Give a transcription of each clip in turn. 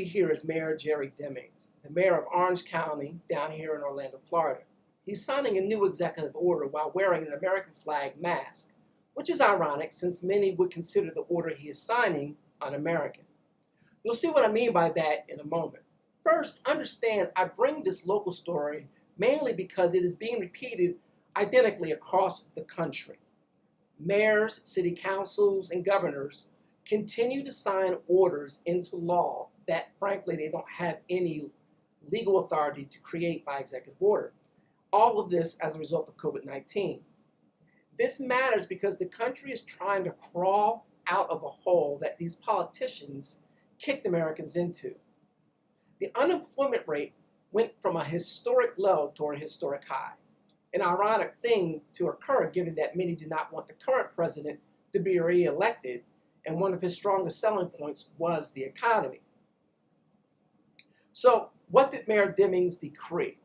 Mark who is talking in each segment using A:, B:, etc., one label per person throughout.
A: here is Mayor Jerry Demings, the mayor of Orange County down here in Orlando, Florida. He's signing a new executive order while wearing an American flag mask, which is ironic since many would consider the order he is signing un-American. You'll see what I mean by that in a moment. First, understand I bring this local story mainly because it is being repeated identically across the country. Mayors, city councils, and governors continue to sign orders into law that, frankly, they don't have any legal authority to create by executive order. All of this as a result of COVID-19. This matters because the country is trying to crawl out of a hole that these politicians kicked Americans into. The unemployment rate went from a historic low to a historic high. An ironic thing to occur given that many do not want the current president to be re-elected, and one of his strongest selling points was the economy. So, what did Mayor Demings decree?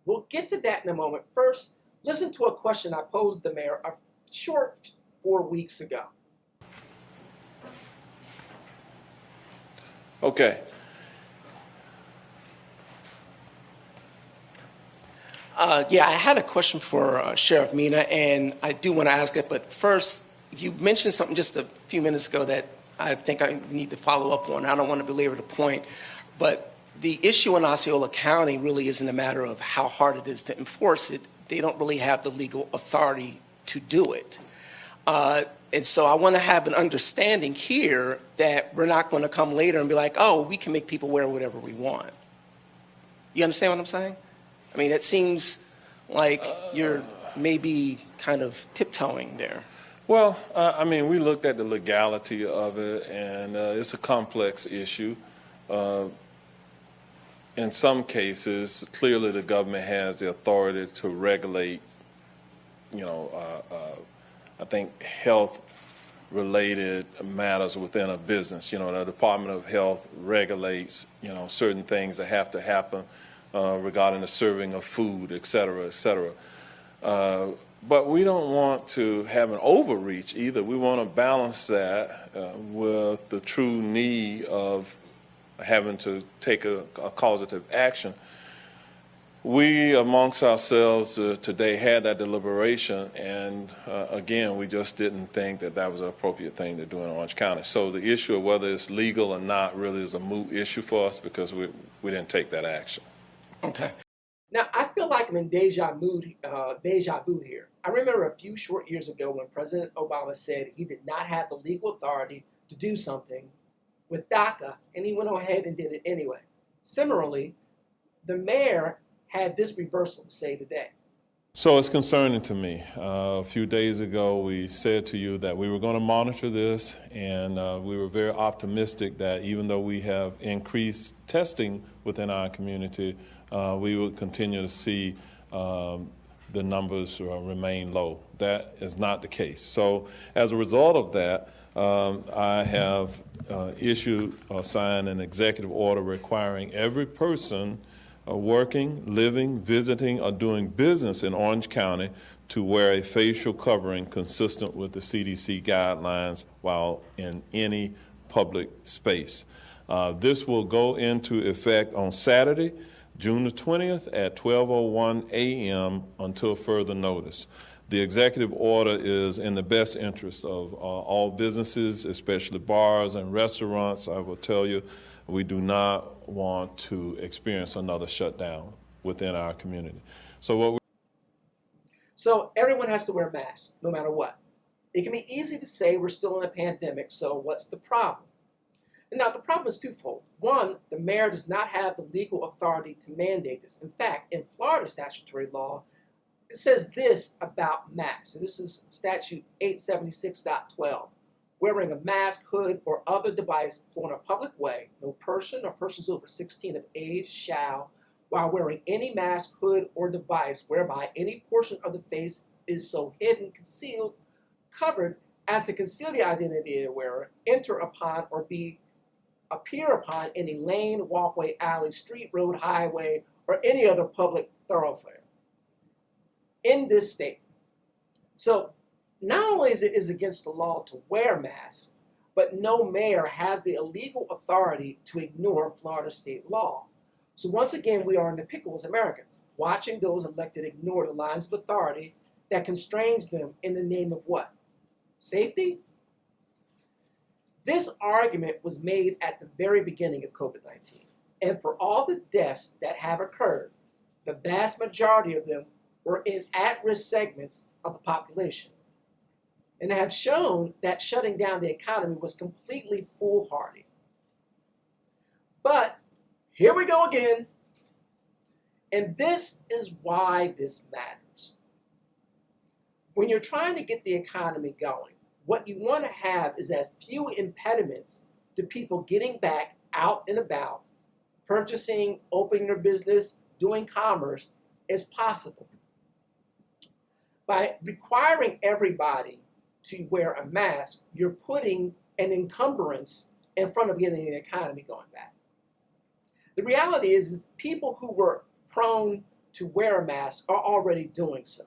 A: We'll get to that in a moment. First, listen to a question I posed the mayor a short 4 weeks ago.
B: Okay.
C: Yeah, I had a question for Sheriff Mina, and I do want to ask it, but first, you mentioned something just a few minutes ago that I think I need to follow up on. I don't want to belabor the point, but the issue in Osceola County really isn't a matter of how hard it is to enforce it. They don't really have the legal authority to do it. And so I want to have an understanding here that we're not going to come later and be like, oh, we can make people wear whatever we want. You understand what I'm saying? I mean, it seems like you're maybe kind of tiptoeing there.
B: Well, I mean, we looked at the legality of it, and it's a complex issue. In some cases, clearly the government has the authority to regulate, I think health-related matters within a business. The Department of Health regulates, certain things that have to happen regarding the serving of food, et cetera, et cetera. But we don't want to have an overreach either. We want to balance that with the true need of having to take a causative action. We, amongst ourselves today, had that deliberation, and again, we just didn't think that that was an appropriate thing to do in Orange County. So the issue of whether it's legal or not really is a moot issue for us because we didn't take that action.
C: Okay.
A: Now, I feel like I'm in deja vu here. I remember a few short years ago when President Obama said he did not have the legal authority to do something with DACA, and he went ahead and did it anyway. Similarly, the mayor had this reversal to say today.
B: So it's concerning to me. A few days ago, we said to you that we were going to monitor this, and we were very optimistic that even though we have increased testing within our community, we would continue to see the numbers remain low. That is not the case. So as a result of that, I have signed an executive order requiring every person working, living, visiting, or doing business in Orange County to wear a facial covering consistent with the CDC guidelines while in any public space. This will go into effect on Saturday, June the 20th at 12:01 a.m. until further notice. The executive order is in the best interest of all businesses, especially bars and restaurants. I will tell you, we do not want to experience another shutdown within our community. So
A: everyone has to wear masks, no matter what. It can be easy to say we're still in a pandemic, so what's the problem? Now, the problem is twofold. One, the mayor does not have the legal authority to mandate this. In fact, in Florida statutory law, it says this about masks. And this is statute 876.12. Wearing a mask, hood, or other device on a public way, no person or persons over 16 of age shall, while wearing any mask, hood, or device whereby any portion of the face is so hidden, concealed, covered as to conceal the identity of the wearer, enter upon or appear upon any lane, walkway, alley, street, road, highway, or any other public thoroughfare in this state. So not only is it against the law to wear masks, but no mayor has the illegal authority to ignore Florida state law. So once again, we are in the pickle as Americans, watching those elected ignore the lines of authority that constrains them in the name of what? Safety? This argument was made at the very beginning of COVID-19. And for all the deaths that have occurred, the vast majority of them were in at-risk segments of the population, and have shown that shutting down the economy was completely foolhardy. But here we go again, and this is why this matters. When you're trying to get the economy going, what you want to have is as few impediments to people getting back out and about, purchasing, opening their business, doing commerce as possible. By requiring everybody to wear a mask, you're putting an encumbrance in front of getting the economy going back. The reality is people who were prone to wear a mask are already doing so.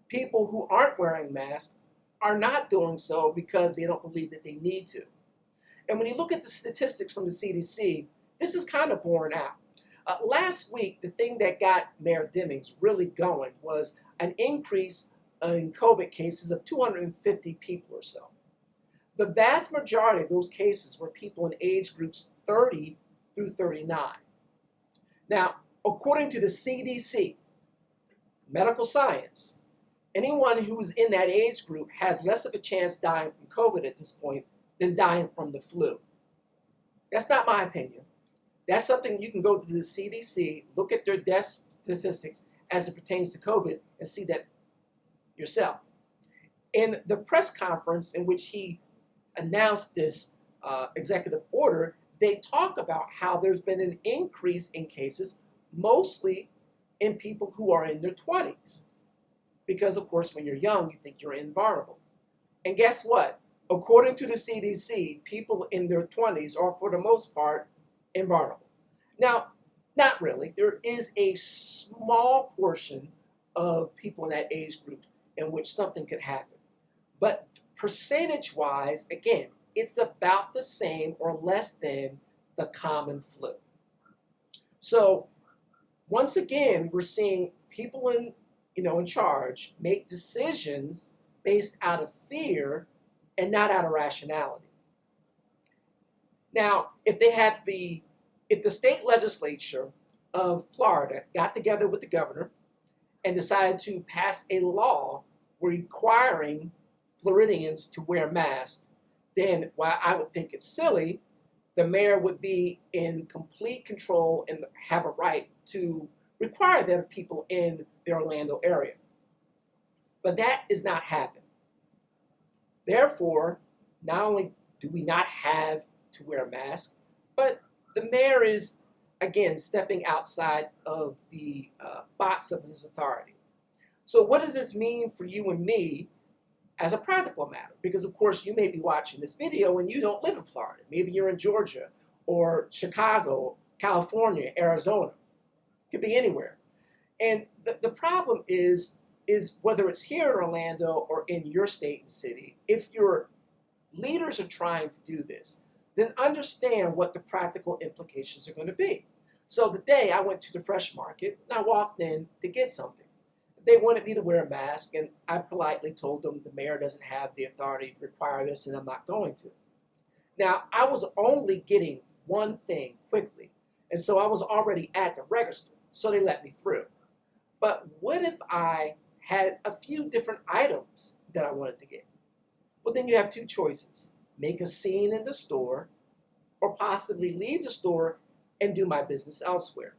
A: People who aren't wearing masks are not doing so because they don't believe that they need to. And when you look at the statistics from the CDC, this is kind of borne out. Last week, the thing that got Mayor Demings really going was an increase in COVID cases of 250 people or so. The vast majority of those cases were people in age groups 30 through 39. Now, according to the CDC, medical science, anyone who is in that age group has less of a chance dying from COVID at this point than dying from the flu. That's not my opinion. That's something you can go to the CDC, look at their death statistics as it pertains to COVID, and see that yourself. In the press conference in which he announced this executive order, they talk about how there's been an increase in cases, mostly in people who are in their 20s. Because, of course, when you're young, you think you're invulnerable. And guess what? According to the CDC, people in their 20s are, for the most part, invulnerable. Now, not really. There is a small portion of people in that age group in which something could happen. But percentage-wise, again, it's about the same or less than the common flu. So, once again, we're seeing people in charge make decisions based out of fear and not out of rationality. Now, if the state legislature of Florida got together with the governor and decided to pass a law requiring Floridians to wear masks, then while I would think it's silly, the mayor would be in complete control and have a right to require that of people in the Orlando area. But that is not happening. Therefore, not only do we not have to wear a mask, but the mayor is, again, stepping outside of the box of his authority. So what does this mean for you and me as a practical matter? Because, of course, you may be watching this video and you don't live in Florida. Maybe you're in Georgia or Chicago, California, Arizona. It could be anywhere. And the problem is whether it's here in Orlando or in your state and city, if your leaders are trying to do this, then understand what the practical implications are going to be. So today I went to the fresh market and I walked in to get something. They wanted me to wear a mask, and I politely told them the mayor doesn't have the authority to require this and I'm not going to. Now, I was only getting one thing quickly, and so I was already at the register, so they let me through. But what if I had a few different items that I wanted to get? Well, then you have two choices. Make a scene in the store, or possibly leave the store and do my business elsewhere.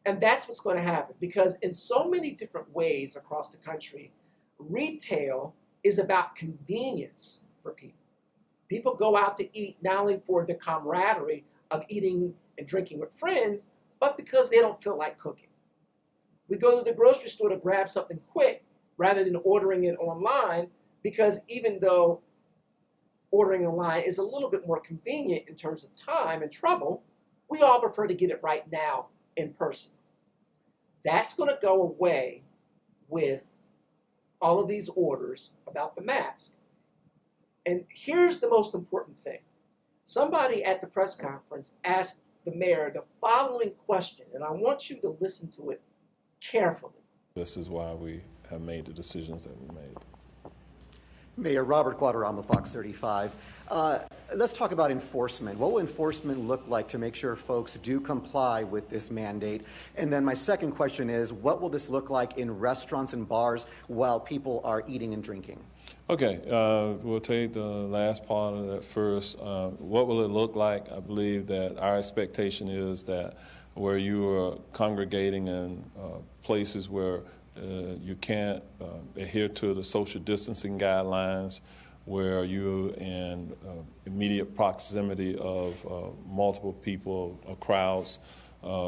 A: And that's what's going to happen, because in so many different ways across the country, retail is about convenience for people. People go out to eat not only for the camaraderie of eating and drinking with friends, but because they don't feel like cooking. We go to the grocery store to grab something quick rather than ordering it online, because even though ordering online is a little bit more convenient in terms of time and trouble, we all prefer to get it right now in person. That's going to go away with all of these orders about the mask. And here's the most important thing. Somebody at the press conference asked the mayor the following question, and I want you to listen to it carefully.
B: This is why we have made the decisions that we made.
D: Mayor Robert Guadarrama, Fox 35. Let's talk about enforcement. What will enforcement look like to make sure folks do comply with this mandate? And then my second question is, what will this look like in restaurants and bars while people are eating and drinking?
B: Okay, we'll take the last part of that first. What will it look like? I believe that our expectation is that where you are congregating in places where you can't adhere to the social distancing guidelines, where you're in immediate proximity of multiple people or crowds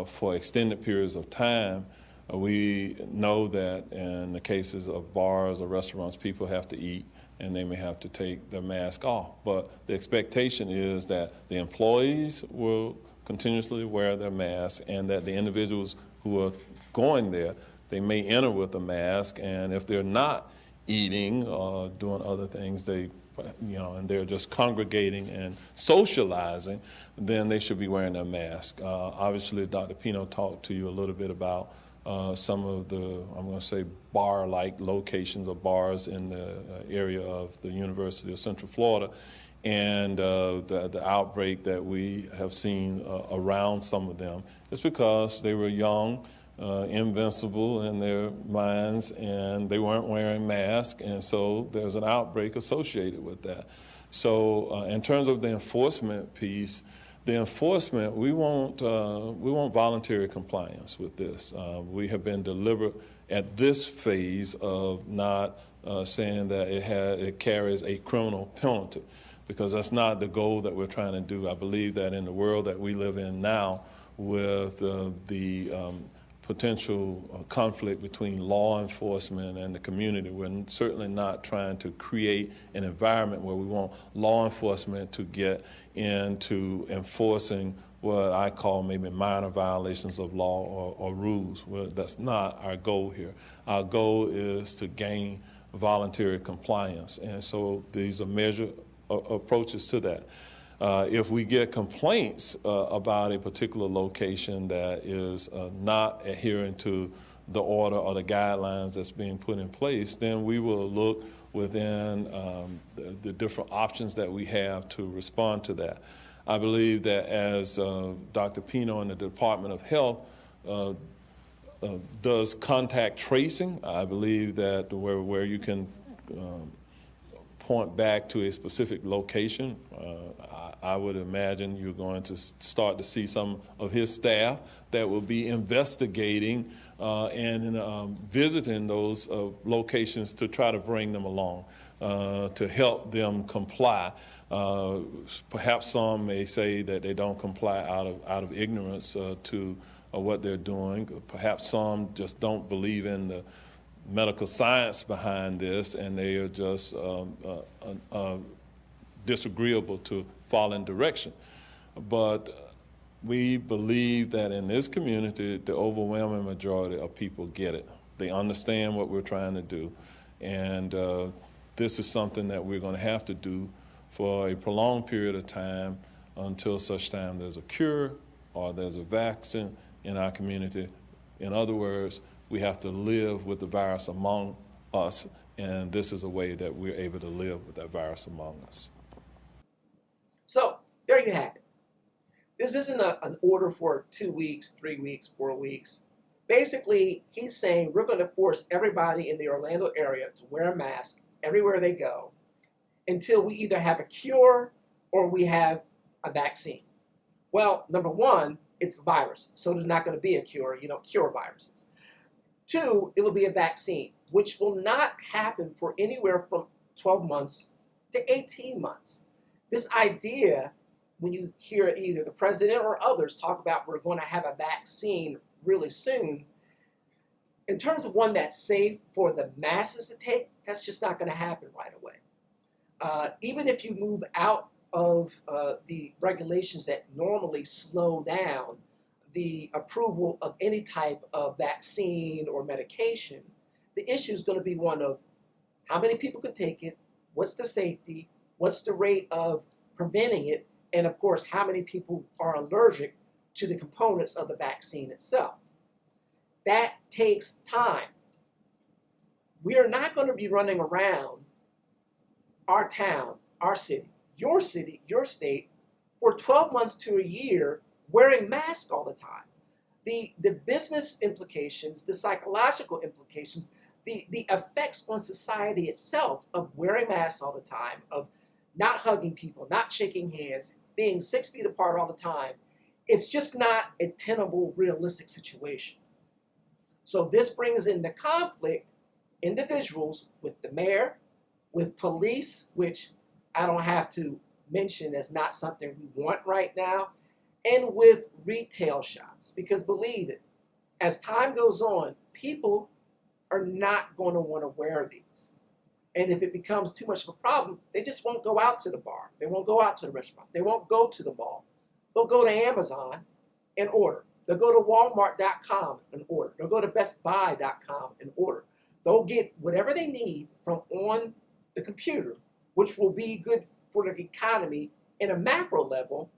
B: for extended periods of time. We know that in the cases of bars or restaurants, people have to eat and they may have to take their mask off. But the expectation is that the employees will continuously wear their mask and that the individuals who are going there, they may enter with a mask, and if they're not eating or doing other things, they, and they're just congregating and socializing, then they should be wearing their mask. Obviously, Dr. Pino talked to you a little bit about some of the, I'm going to say, bar-like locations or bars in the area of the University of Central Florida, and the outbreak that we have seen around some of them is because they were young, invincible in their minds, and they weren't wearing masks, and so there's an outbreak associated with that. So in terms of the enforcement piece, the enforcement, we want voluntary compliance with this. We have been deliberate at this phase of not saying that it carries a criminal penalty, because that's not the goal that we're trying to do. I believe that in the world that we live in now, with the potential conflict between law enforcement and the community, we're certainly not trying to create an environment where we want law enforcement to get into enforcing what I call maybe minor violations of law or rules. Well, that's not our goal here. Our goal is to gain voluntary compliance, and so these are measured approaches to that. If we get complaints about a particular location that is not adhering to the order or the guidelines that's being put in place, then we will look within the different options that we have to respond to that. I believe that as Dr. Pino in the Department of Health does contact tracing, I believe that where you can point back to a specific location, I would imagine you're going to start to see some of his staff that will be investigating and visiting those locations to try to bring them along, to help them comply. Perhaps some may say that they don't comply out of ignorance to what they're doing. Perhaps some just don't believe in the medical science behind this, and they are just disagreeable to fall in direction. But we believe that in this community, the overwhelming majority of people get it. They understand what we're trying to do, and this is something that we're going to have to do for a prolonged period of time until such time there's a cure or there's a vaccine in our community. In other words, we have to live with the virus among us, and this is a way that we're able to live with that virus among us.
A: So there you have it. This isn't an order for 2 weeks, 3 weeks, 4 weeks. Basically, he's saying we're going to force everybody in the Orlando area to wear a mask everywhere they go until we either have a cure or we have a vaccine. Well, number one, it's a virus, so there's not going to be a cure. You don't cure viruses. Two, it will be a vaccine, which will not happen for anywhere from 12 months to 18 months. This idea, when you hear either the president or others talk about we're going to have a vaccine really soon, in terms of one that's safe for the masses to take, that's just not going to happen right away. Even if you move out of the regulations that normally slow down the approval of any type of vaccine or medication, the issue is going to be one of how many people can take it, what's the safety, What's the rate of preventing it? And of course, how many people are allergic to the components of the vaccine itself? That takes time. We are not going to be running around our town, our city, your state, for 12 months to a year wearing masks all the time. The business implications, the psychological implications, the effects on society itself of wearing masks all the time, of not hugging people, not shaking hands, being 6 feet apart all the time, it's just not a tenable, realistic situation. So this brings into conflict individuals with the mayor, with police, which I don't have to mention as not something we want right now, and with retail shops. Because believe it, as time goes on, people are not going to want to wear these. And if it becomes too much of a problem, they just won't go out to the bar. They won't go out to the restaurant. They won't go to the mall. They'll go to Amazon and order. They'll go to Walmart.com and order. They'll go to BestBuy.com and order. They'll get whatever they need from on the computer, which will be good for the economy in a macro level.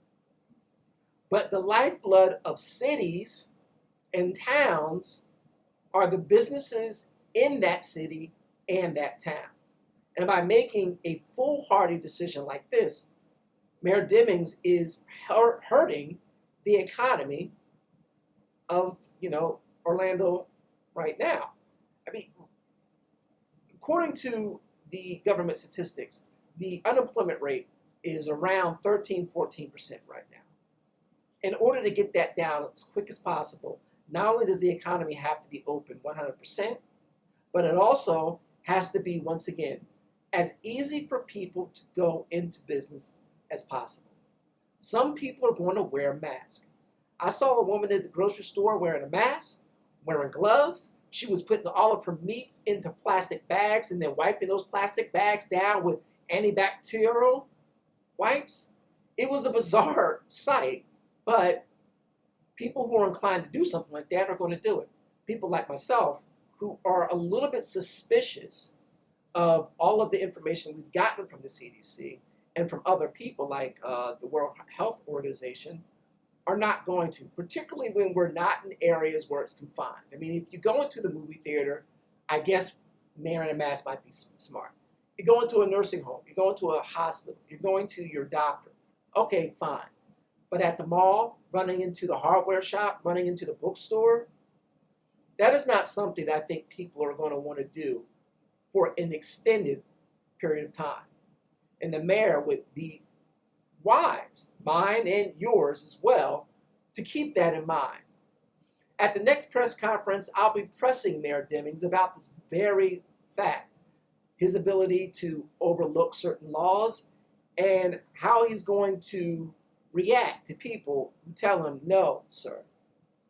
A: But the lifeblood of cities and towns are the businesses in that city and that town. And by making a foolhardy decision like this, Mayor Demings is hurting the economy of, Orlando right now. I mean, according to the government statistics, the unemployment rate is around 13, 14% right now. In order to get that down as quick as possible, not only does the economy have to be open 100%, but it also has to be, once again, as easy for people to go into business as possible. Some people are going to wear masks. I saw a woman at the grocery store wearing a mask, wearing gloves. She was putting all of her meats into plastic bags and then wiping those plastic bags down with antibacterial wipes. It was a bizarre sight, but people who are inclined to do something like that are going to do it. People like myself who are a little bit suspicious of all of the information we've gotten from the CDC and from other people like the World Health Organization are not going to, particularly when we're not in areas where it's confined. I mean, if you go into the movie theater, I guess wearing a mask might be smart. You go into a nursing home, you go into a hospital, you're going to your doctor. Okay, fine. But at the mall, running into the hardware shop, running into the bookstore, that is not something that I think people are going to want to do for an extended period of time. And the mayor would be wise, mine and yours as well, to keep that in mind. At the next press conference, I'll be pressing Mayor Demings about this very fact, his ability to overlook certain laws and how he's going to react to people who tell him, no, sir,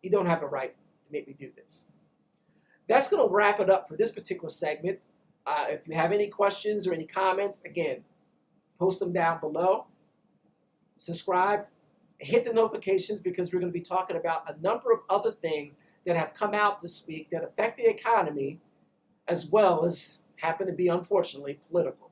A: you don't have a right to make me do this. That's going to wrap it up for this particular segment. If you have any questions or any comments, again, post them down below. Subscribe, hit the notifications because we're going to be talking about a number of other things that have come out this week that affect the economy as well as happen to be, unfortunately, political.